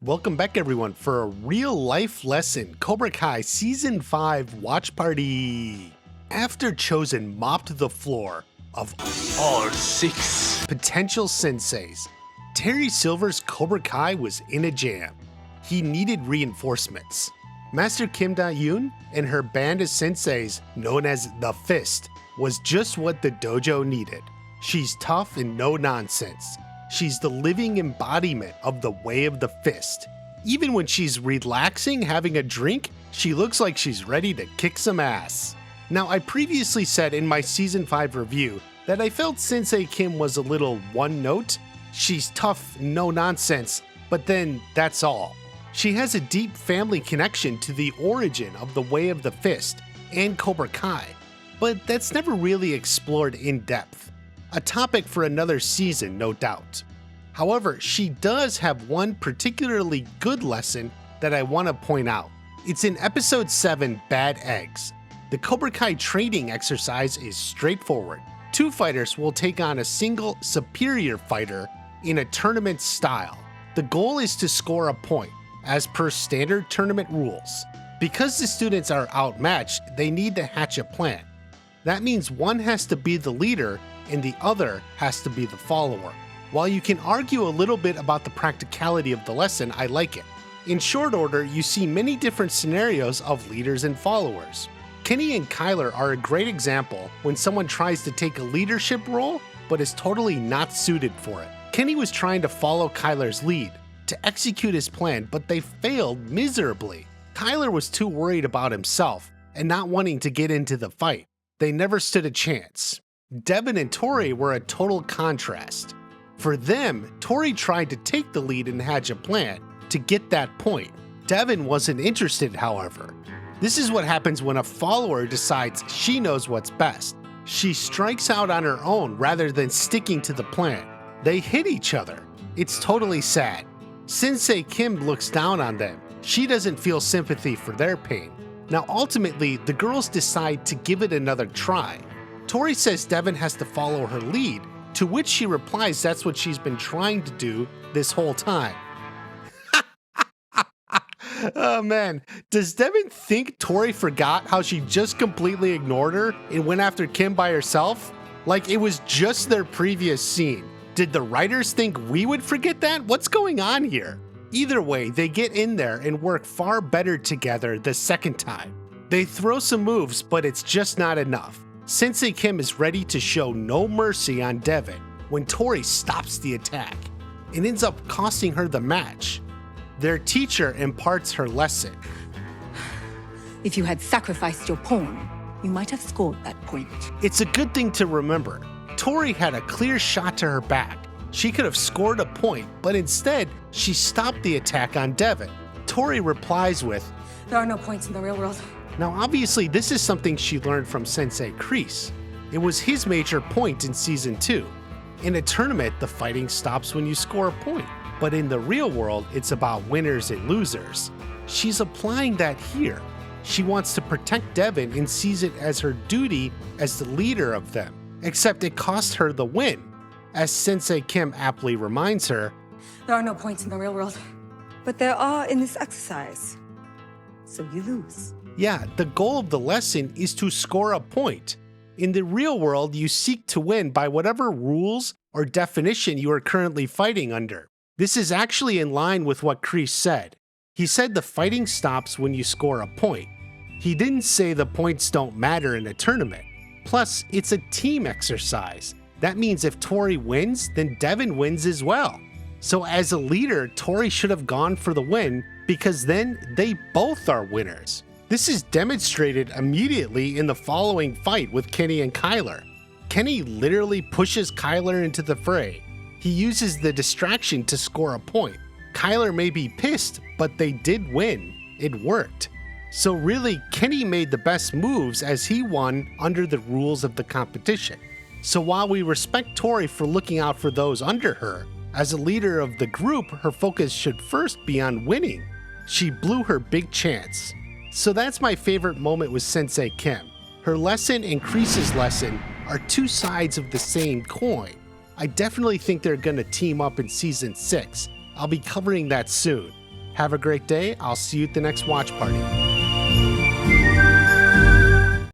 Welcome back everyone for a real life lesson, Cobra Kai Season 5 Watch Party. After Chosen mopped the floor of all 6 potential senseis, Terry Silver's Cobra Kai was in a jam. He needed reinforcements. Master Kim Da-Eun and her band of senseis, known as the Fist, was just what the dojo needed. She's tough and no nonsense. She's the living embodiment of the way of the fist. Even when she's relaxing, having a drink, she looks like she's ready to kick some ass. Now, I previously said in my Season 5 review that I felt Sensei Kim was a little one note. She's tough, no nonsense, but then that's all. She has a deep family connection to the origin of the way of the fist and Cobra Kai, but that's never really explored in depth. A topic for another season, no doubt. However, she does have one particularly good lesson that I want to point out. It's in Episode 7, Bad Eggs. The Cobra Kai training exercise is straightforward. 2 fighters will take on a single superior fighter in a tournament style. The goal is to score a point, as per standard tournament rules. Because the students are outmatched, they need to hatch a plan. That means one has to be the leader and the other has to be the follower. While you can argue a little bit about the practicality of the lesson, I like it. In short order, you see many different scenarios of leaders and followers. Kenny and Kyler are a great example when someone tries to take a leadership role but is totally not suited for it. Kenny was trying to follow Kyler's lead, to execute his plan, but they failed miserably. Kyler was too worried about himself and not wanting to get into the fight. They never stood a chance. Devin and Tori were a total contrast. For them, Tori tried to take the lead and hatch a plan to get that point. Devin wasn't interested, however. This is what happens when a follower decides she knows what's best. She strikes out on her own rather than sticking to the plan. They hit each other. It's totally sad. Sensei Kim looks down on them. She doesn't feel sympathy for their pain. Now ultimately, the girls decide to give it another try. Tori says Devin has to follow her lead, to which she replies that's what she's been trying to do this whole time. Oh man, does Devin think Tori forgot how she just completely ignored her and went after Kim by herself? Like it was just their previous scene. Did the writers think we would forget that? What's going on here? Either way, they get in there and work far better together the second time. They throw some moves, but it's just not enough. Sensei Kim is ready to show no mercy on Devin when Tori stops the attack and ends up costing her the match. Their teacher imparts her lesson. If you had sacrificed your pawn, you might have scored that point. It's a good thing to remember. Tori had a clear shot to her back. She could have scored a point, but instead, she stopped the attack on Devin. Tori replies with, "There are no points in the real world." Now obviously this is something she learned from Sensei Kreese. It was his major point in Season 2. In a tournament, the fighting stops when you score a point. But in the real world, it's about winners and losers. She's applying that here. She wants to protect Devin and sees it as her duty as the leader of them. Except it cost her the win. As Sensei Kim aptly reminds her, "There are no points in the real world, but there are in this exercise. So you lose." Yeah, the goal of the lesson is to score a point. In the real world, you seek to win by whatever rules or definition you are currently fighting under. This is actually in line with what Kreese said. He said the fighting stops when you score a point. He didn't say the points don't matter in a tournament. Plus, it's a team exercise. That means if Tori wins, then Devin wins as well. So as a leader, Tori should have gone for the win because then they both are winners. This is demonstrated immediately in the following fight with Kenny and Kyler. Kenny literally pushes Kyler into the fray. He uses the distraction to score a point. Kyler may be pissed, but they did win. It worked. So really, Kenny made the best moves as he won under the rules of the competition. So while we respect Tori for looking out for those under her, as a leader of the group, her focus should first be on winning. She blew her big chance. So that's my favorite moment with Sensei Kim. Her lesson and Kreese's lesson are 2 sides of the same coin. I definitely think they're gonna team up in Season 6. I'll be covering that soon. Have a great day. I'll see you at the next watch party.